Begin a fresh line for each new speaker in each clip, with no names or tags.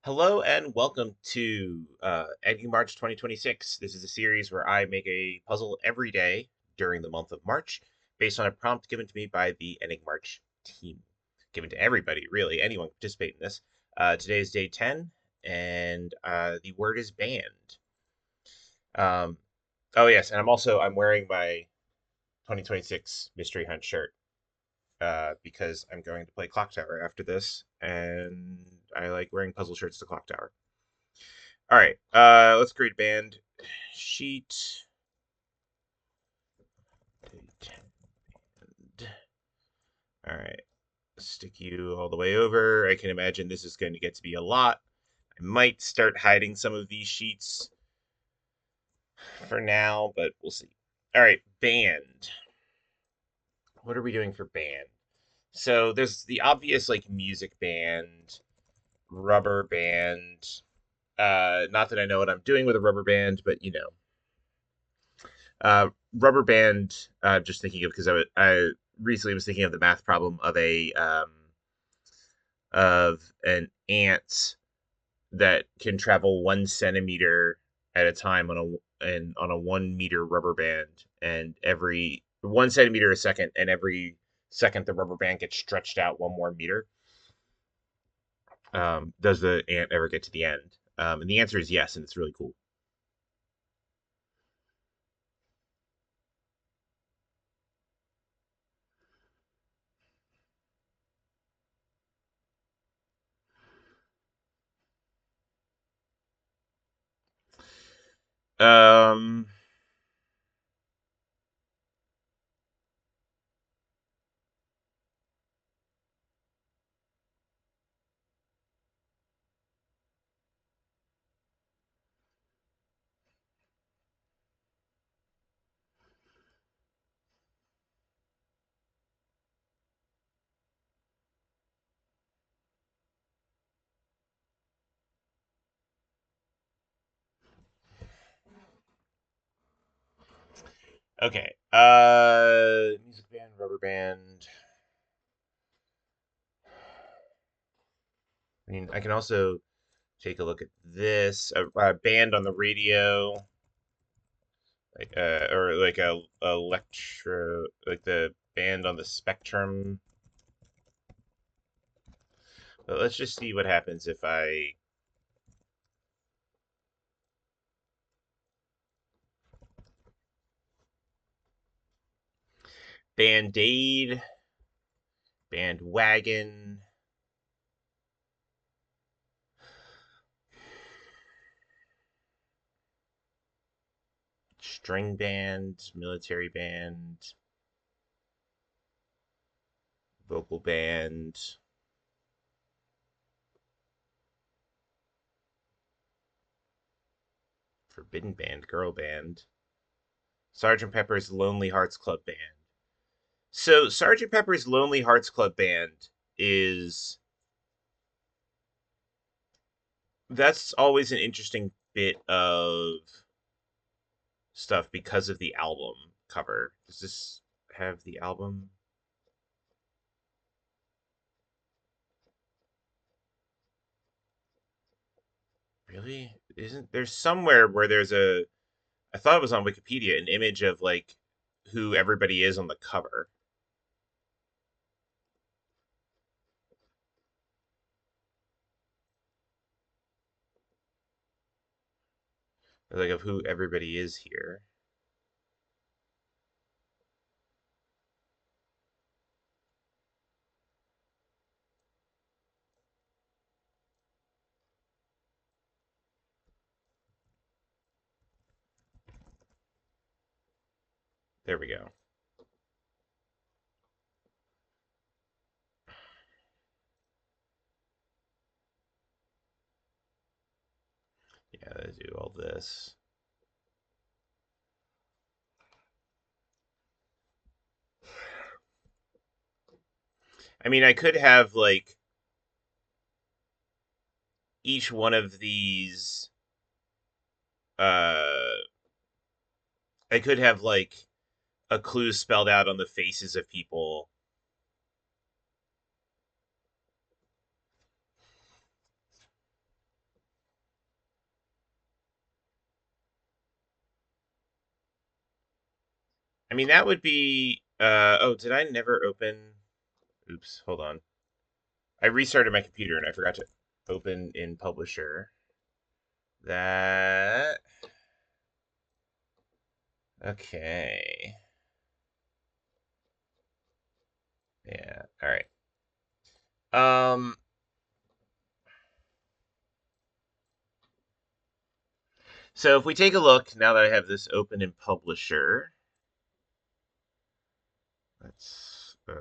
Hello and welcome to Enigmarch 2026. This is a series where I make a puzzle every day during the month of March based on a prompt given to me by the Enigmarch team. Given to everybody, really, anyone can participate in this. Today is day 10, and the word is banned. Um, oh yes, and I'm wearing my 2026 Mystery Hunt shirt because I'm going to play Clock Tower after this, and I like wearing puzzle shirts to Clock Tower. All right, let's create band sheet. All right, stick you all the way over. I can imagine this is going to get to be a lot. I might start hiding some of these sheets for now, but we'll see. All right, band. What are we doing for band? So there's the obvious like music band, rubber band. Not that I know what I'm doing with a rubber band, but you know. Rubber band. Just thinking of because I recently was thinking of the math problem of an ant that can travel 1 centimeter at a time on a 1 meter rubber band, and every 1 centimeter a second, and every second the rubber band gets stretched out 1 more meter. Does the ant ever get to the end? And the answer is yes, and it's really cool. Um, okay. Music band, rubber band. I mean, I can also take a look at this a band on the radio, like or like a electro, like the band on the spectrum. But let's just see what happens if I band aid, bandwagon, string band, military band, vocal band, forbidden band, girl band, Sergeant Pepper's Lonely Hearts Club Band. So Sergeant Pepper's Lonely Hearts Club Band is that's always an interesting bit of stuff because of the album cover. Does this have the album? Really? Isn't there's somewhere where there's a I thought it was on Wikipedia, an image of like who everybody is on the cover. Like of who everybody is here. There we go. Yeah, let's do all this. I mean, I could have like each one of these uh I could have like a clue spelled out on the faces of people. I mean, that would be. Oh, did I never open? Oops, hold on. I restarted my computer and I forgot to open in Publisher. That. Okay. Yeah. All right. Um. So if we take a look now that I have this open in Publisher, let's. All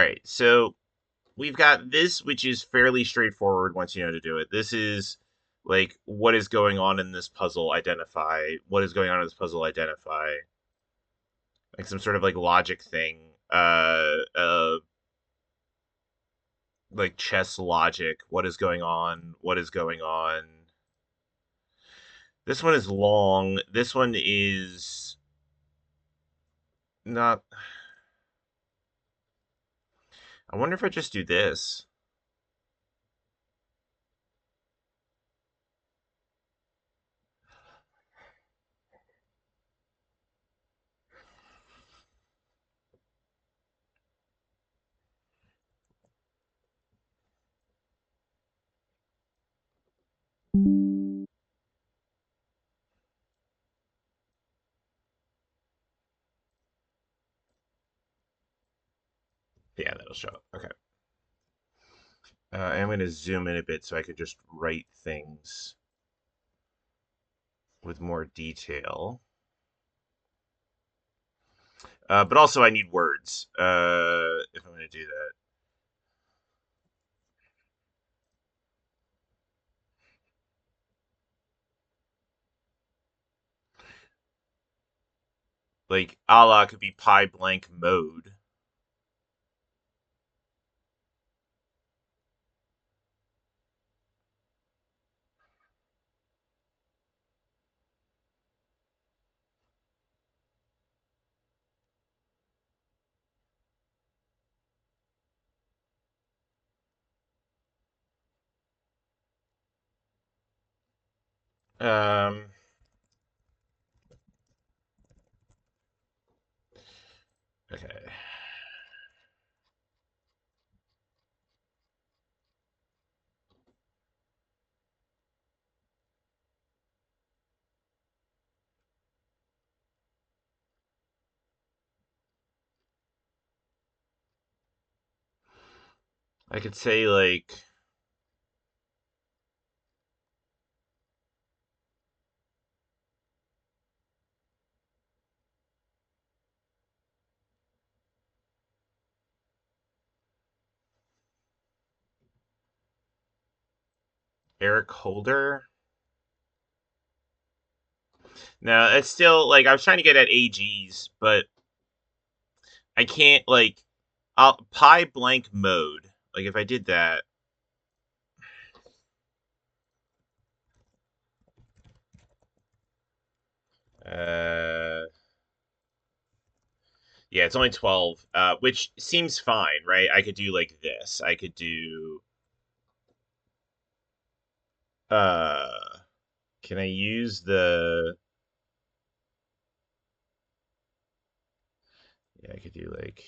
right. So we've got this, which is fairly straightforward once you know how to do it. This is like what is going on in this puzzle. Identify what is going on in this puzzle. Identify like some sort of like logic thing. Like chess logic. What is going on? What is going on? This one is long. This one is not. I wonder if I just do this. Yeah, that'll show up. Okay. I'm going to zoom in a bit so I could just write things with more detail. But also, I need words if I'm going to do that. Like, a la could be pi blank mode. Um, okay. I could say, like, Eric Holder. No, it's still, like, I was trying to get at AGs, but I can't, like, pi blank mode. Like, if I did that, uh, yeah, it's only 12, which seems fine, right? I could do like this. I could do uh can I use the yeah, I could do like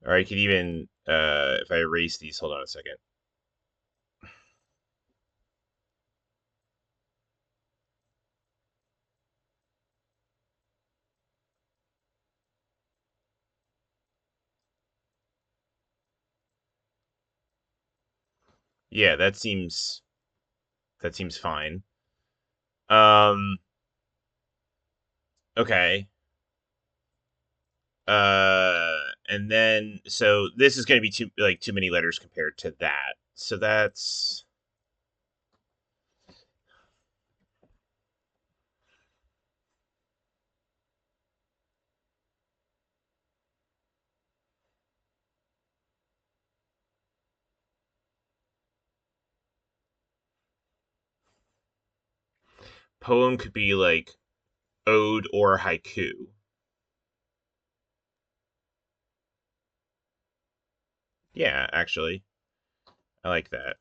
or I could even if I erase these, hold on a second. Yeah, that seems fine. Um okay. And then so this is going to be too many letters compared to that. So that's poem could be like ode or haiku. Yeah, actually, I like that.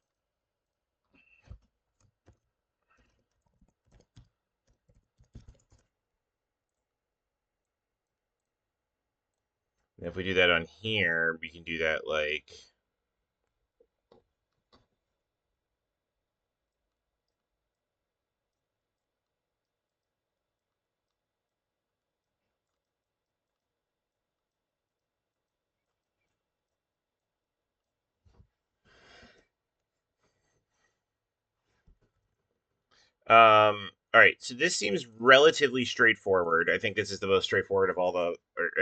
And if we do that on here, we can do that like. All right, so this seems relatively straightforward. I think this is the most straightforward of all the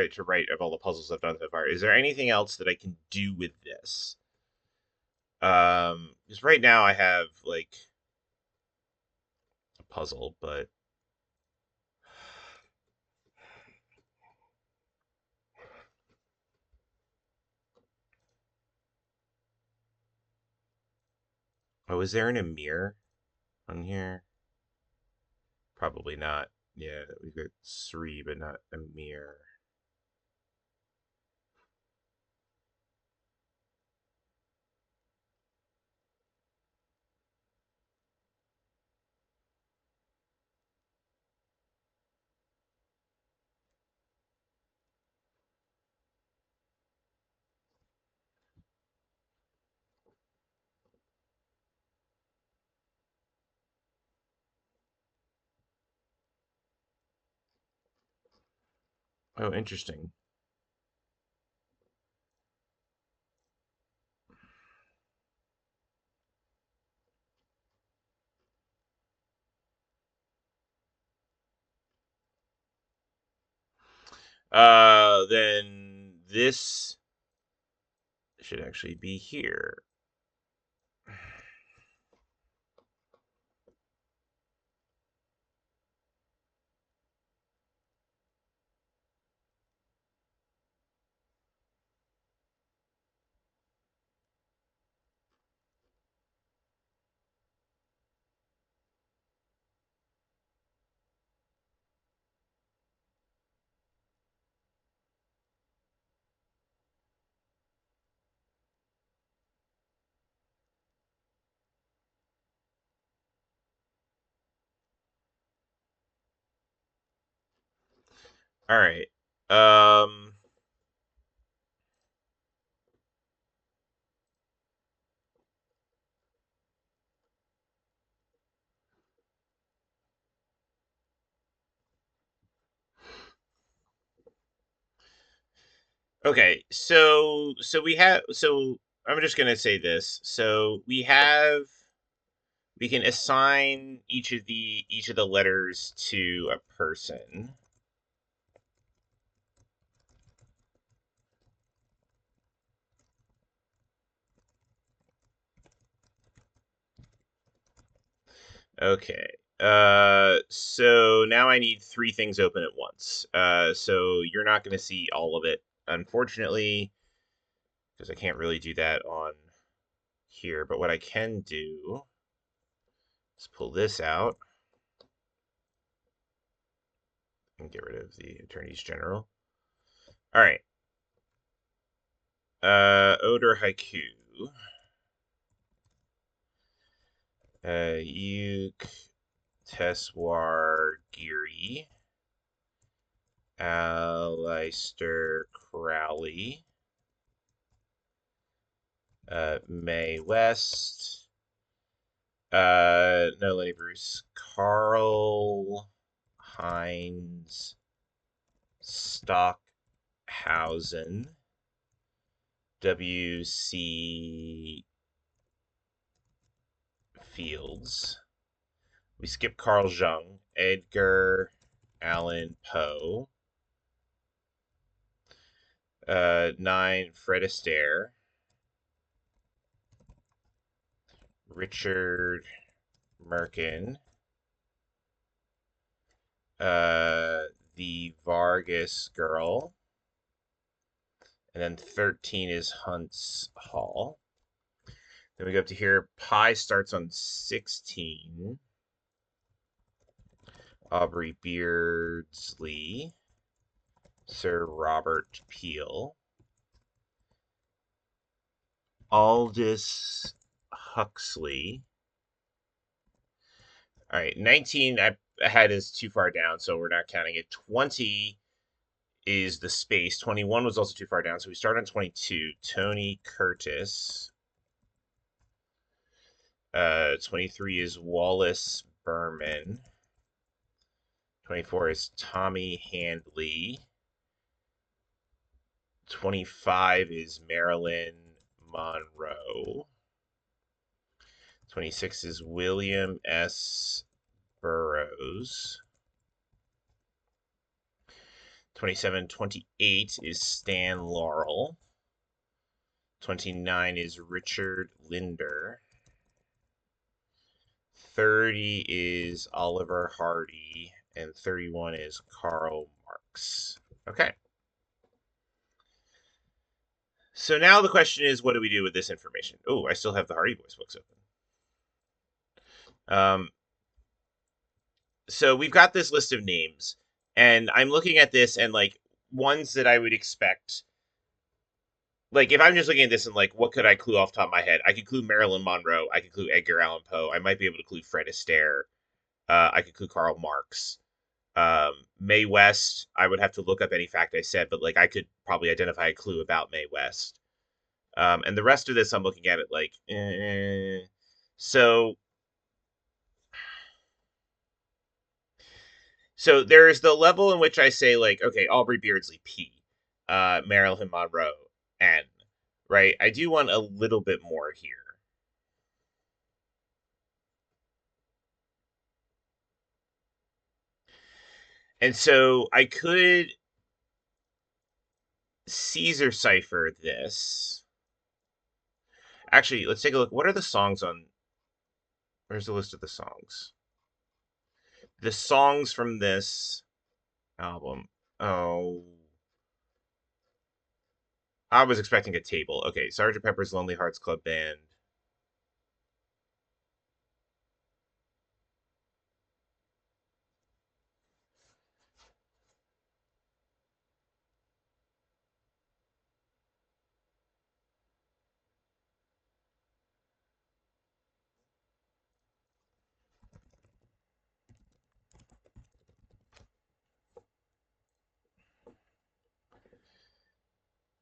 to write of all the puzzles I've done so far. Is there anything else that I can do with this? Because right now I have like a puzzle, but oh, is there an Emir on here? Probably not. Yeah, we've got Sri, but not Emir. Oh, interesting. Then this should actually be here. All right. Um. Okay. So we have. So I'm just gonna say this. So we can assign each of the letters to a person. Okay. So now I need three things open at once. So you're not going to see all of it, unfortunately, because I can't really do that on here. But what I can do is pull this out and get rid of the attorneys general. All right. Odor haiku. Uke Teswar Giri. Aleister Crowley. Mae West. No, Lenny Bruce. Carl Heinz Stockhausen. W.C. Fields. We skip Carl Jung. Edgar Allan Poe. 9. Fred Astaire. Richard Merkin. The Vargas girl. And then 13 is Hunt's Hall. Then we go up to here. Pi starts on 16. Aubrey Beardsley. Sir Robert Peel. Aldous Huxley. All right, 19 I had is too far down, so we're not counting it. 20 is the space. 21 was also too far down, so we start on 22. Tony Curtis. 23 is Wallace Berman. 24 is Tommy Handley. 25 is Marilyn Monroe. 26 is William S. Burroughs. 27, 28 is Stan Laurel. 29 is Richard Linder. 30 is Oliver Hardy. And 31 is Karl Marx. Okay. So now the question is, what do we do with this information? Oh, I still have the Hardy Boys books open. So we've got this list of names, and I'm looking at this and like ones that I would expect. Like if I'm just looking at this and like, what could I clue off the top of my head? I could clue Marilyn Monroe. I could clue Edgar Allan Poe. I might be able to clue Fred Astaire. I could clue Karl Marx. Mae West. I would have to look up any fact I said, but like I could probably identify a clue about Mae West. And the rest of this, I'm looking at it like, so. So there is the level in which I say like, okay, Aubrey Beardsley P, Marilyn Monroe N, right? I do want a little bit more here. And so I could Caesar cipher this. Actually, let's take a look. What are the songs on? Where's the list of the songs? The songs from this album. Oh, I was expecting a table. Okay, Sgt. Pepper's Lonely Hearts Club Band.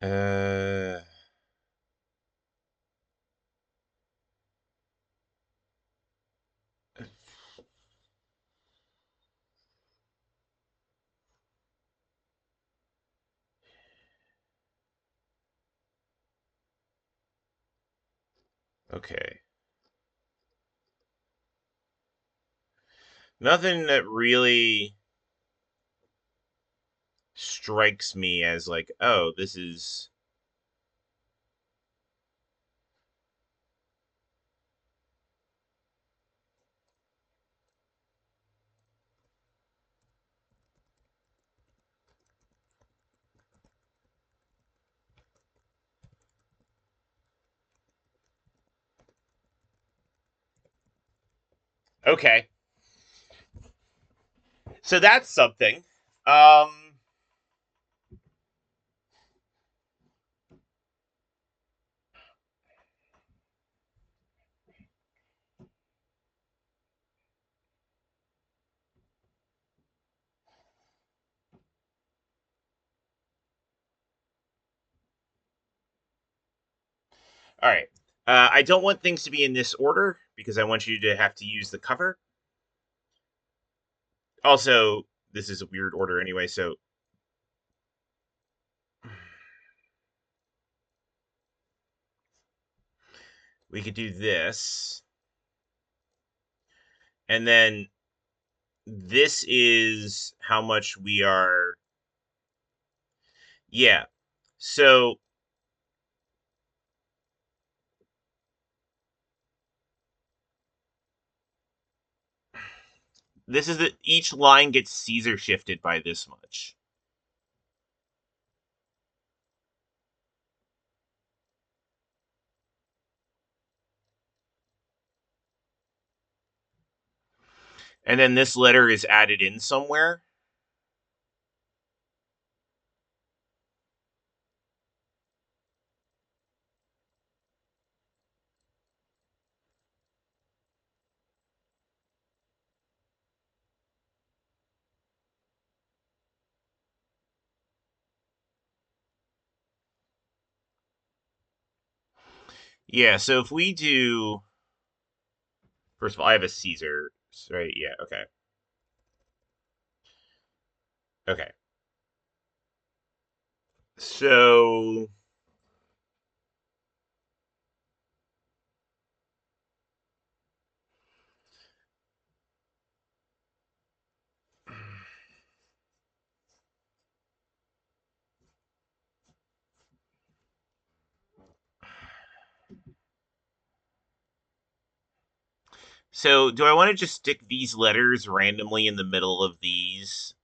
Uh, okay. Nothing that really strikes me as like, oh, this is okay. So that's something. Um all right. I don't want things to be in this order because I want you to have to use the cover. Also, this is a weird order anyway, so we could do this. And then this is how much we are. Yeah. So this is that each line gets Caesar shifted by this much. And then this letter is added in somewhere. Yeah, so if we do, first of all, I have a Caesar, right? Yeah, okay. Okay. So so do I want to just stick these letters randomly in the middle of these?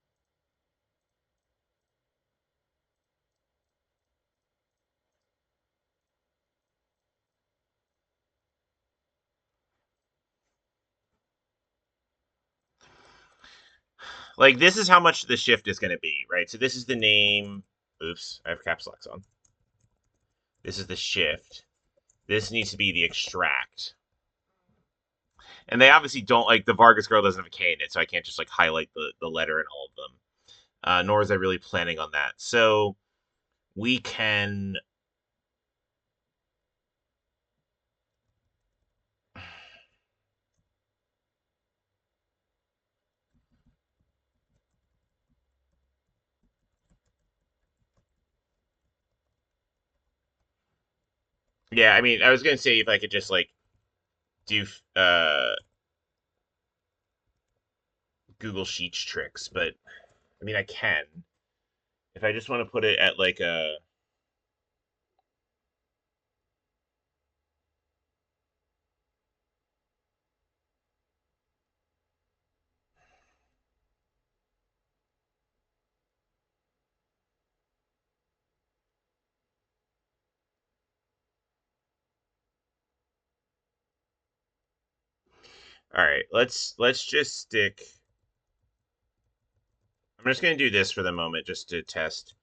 Like this is how much the shift is going to be, right? So this is the name. Oops, I have caps locks on. This is the shift. This needs to be the extract. And they obviously don't like the Vargas girl doesn't have a K in it, so I can't just like highlight the letter in all of them. Nor is I really planning on that. So we can. Yeah, I mean, I was gonna say if I could just like do Google Sheets tricks, but I mean I can if I just want to put it at like a. All right, let's just stick. I'm just gonna do this for the moment, just to test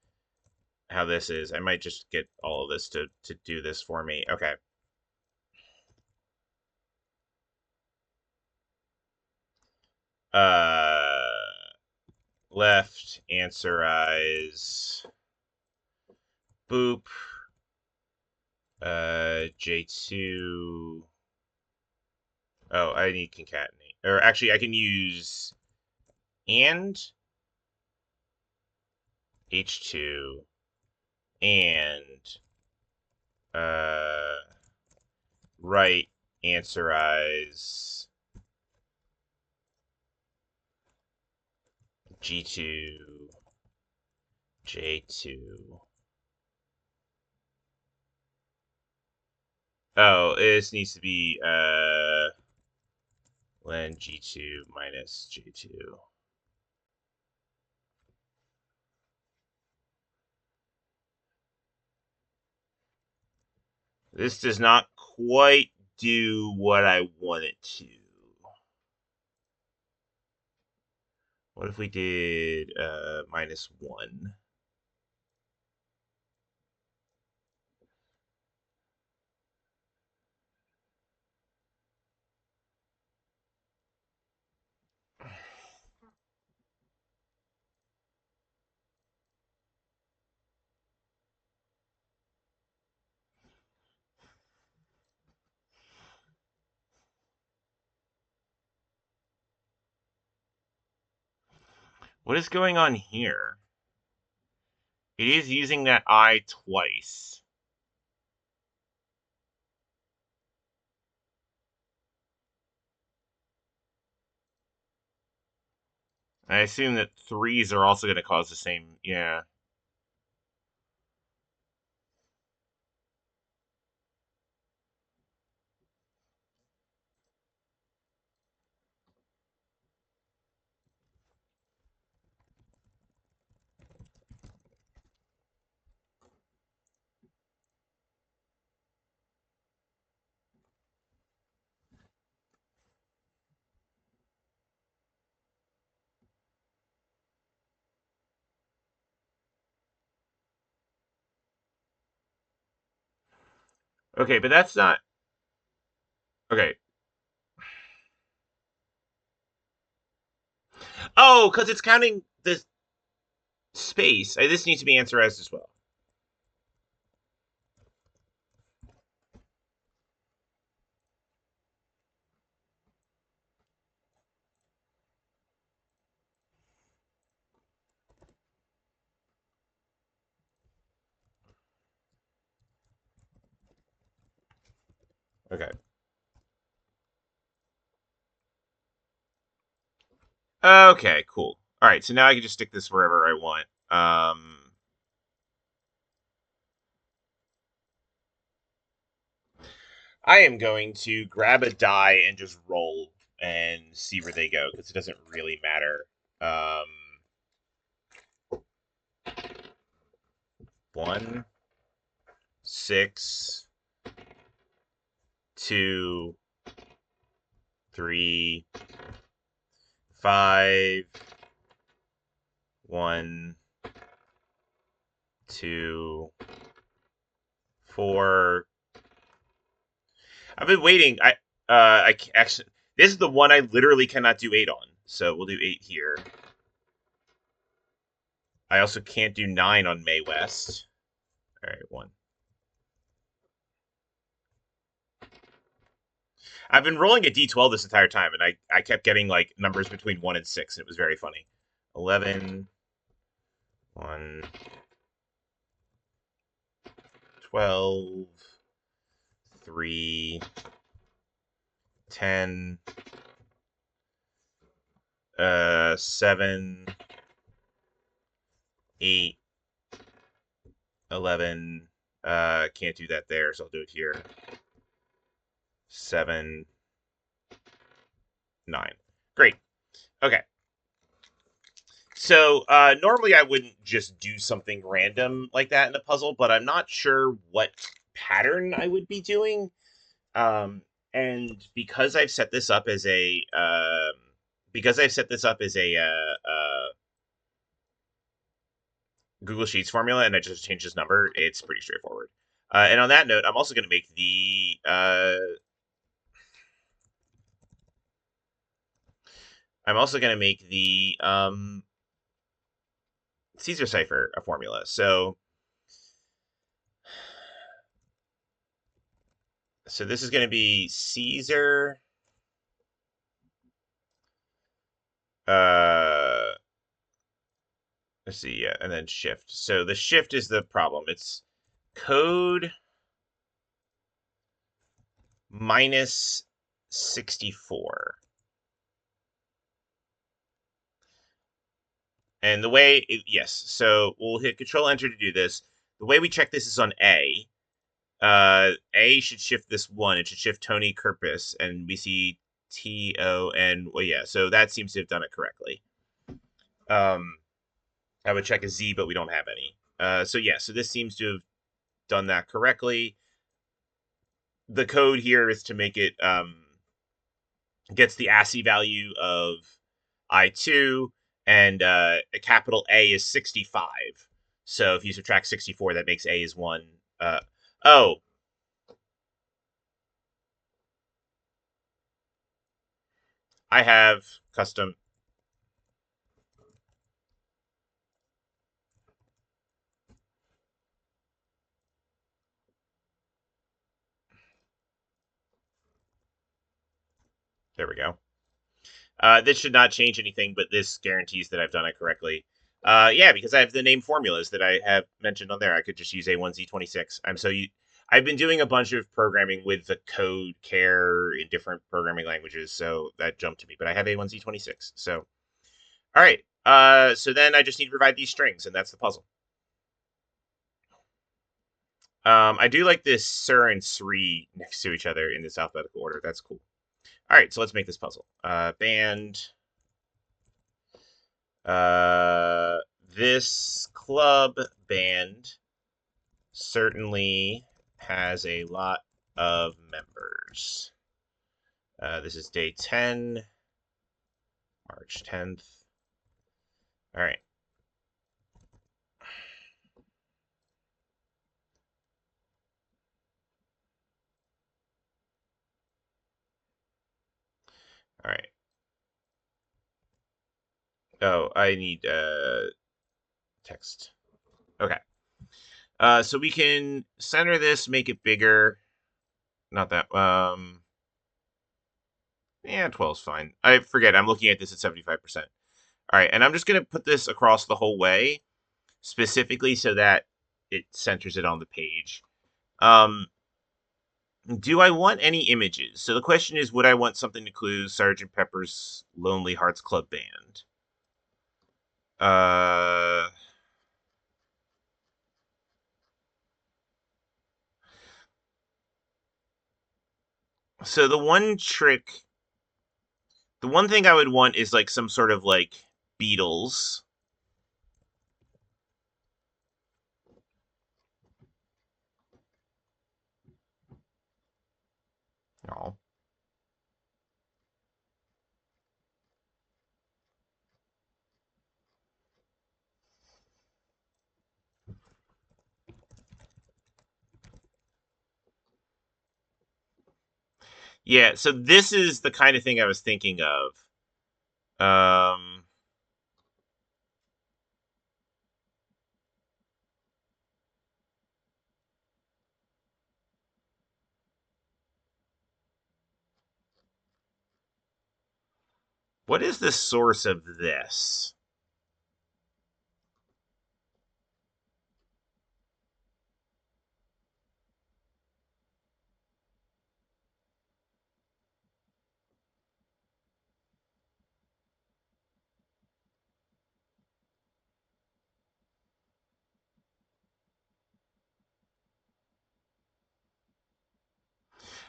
how this is. I might just get all of this to do this for me. Okay. Uh, left answerize. Boop. J2. Oh, I need concatenate. Or actually, I can use and H2 and uh right answerize G2 J2. Oh, this needs to be len G2 minus J2. This does not quite do what I want it to. What if we did -1? What is going on here? It is using that I twice. I assume that threes are also going to cause the same. Yeah. Okay, but that's not. Okay. Oh, because it's counting the space. This needs to be answerized as well. Okay. Okay, cool. All right, so now I can just stick this wherever I want. I am going to grab a die and just roll and see where they go because it doesn't really matter. 1, 6, 2, 3, 5, 1, 2, 4. I've been waiting. Actually, this is the one I literally cannot do 8 on, so we'll do 8 here. I also can't do 9 on May West. All right, 1. I've been rolling a d12 this entire time, and I kept getting like numbers between 1 and 6, and it was very funny. 11, 1, 12, 3, 10, 7, 8, 11. Can't do that there, so I'll do it here. 7, 9. Great. Okay. So normally I wouldn't just do something random like that in a puzzle, but I'm not sure what pattern I would be doing. And because I've set this up as a Google Sheets formula, and I just changed this number, it's pretty straightforward. And on that note, I'm also going to make the Caesar cipher a formula. So this is going to be Caesar. Let's see, yeah, and then shift. So the shift is the problem. It's code minus 64. And the way, yes, so we'll hit Control Enter to do this. The way we check this is on A. A should shift this 1. It should shift Tony Kirpus, and we see T-O-N. Well, yeah, so that seems to have done it correctly. I would check a Z, but we don't have any. So yeah, so this seems to have done that correctly. The code here is to make it gets the ASCII value of I2, and a capital A is 65. So if you subtract 64, that makes A is 1. Oh. I have custom. There we go. This should not change anything, but this guarantees that I've done it correctly. Yeah, because I have the name formulas that I have mentioned on there. I could just use A1Z26. I've been doing a bunch of programming with the code care in different programming languages, so that jumped to me. But I have A1Z26. So, all right. So then I just need to provide these strings, and that's the puzzle. I do like this Sir and Sri next to each other in this alphabetical order. That's cool. All right, so let's make this puzzle. Band. This club band certainly has a lot of members. This is day 10, March 10th. All right. All right. Oh, I need text. Okay. So we can center this, make it bigger. Not that. Yeah, 12 is fine. I forget. I'm looking at this at 75%. All right, and I'm just gonna put this across the whole way, specifically so that it centers it on the page. Do I want any images? So the question is, would I want something to clue Sergeant Pepper's Lonely Hearts Club Band? Uh, so the one thing I would want is like some sort of like Beatles. Oh. Yeah, so this is the kind of thing I was thinking of. Um, what is the source of this?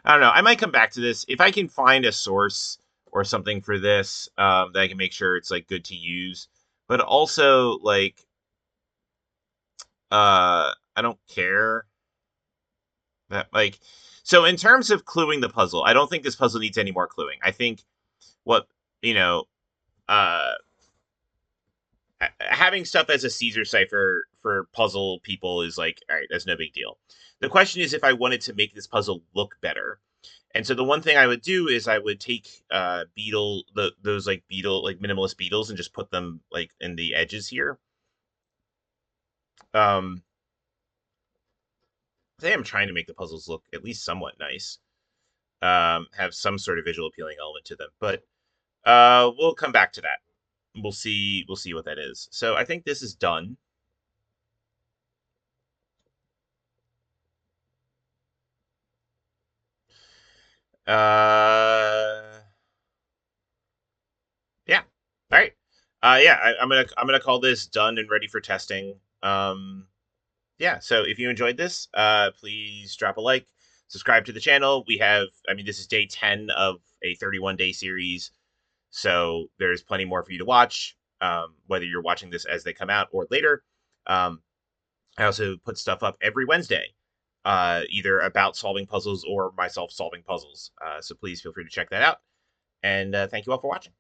I don't know. I might come back to this if I can find a source or something for this that I can make sure it's like good to use. But also like I don't care that like so in terms of cluing the puzzle, I don't think this puzzle needs any more cluing. I think what you know uh having stuff as a Caesar cipher for puzzle people is like, all right, that's no big deal. The question is if I wanted to make this puzzle look better. And so the one thing I would do is I would take those like beetle like minimalist beetles and just put them like in the edges here. Um I think I'm trying to make the puzzles look at least somewhat nice. Have some sort of visual appealing element to them. But we'll come back to that. We'll see what that is. So I think this is done. Uh Yeah. All right. Yeah, I'm gonna call this done and ready for testing. Yeah. So if you enjoyed this, please drop a like, subscribe to the channel. I mean, this is day 10 of a 31-day series, so there's plenty more for you to watch. Whether you're watching this as they come out or later. I also put stuff up every Wednesday, either about solving puzzles or myself solving puzzles. So please feel free to check that out. And thank you all for watching.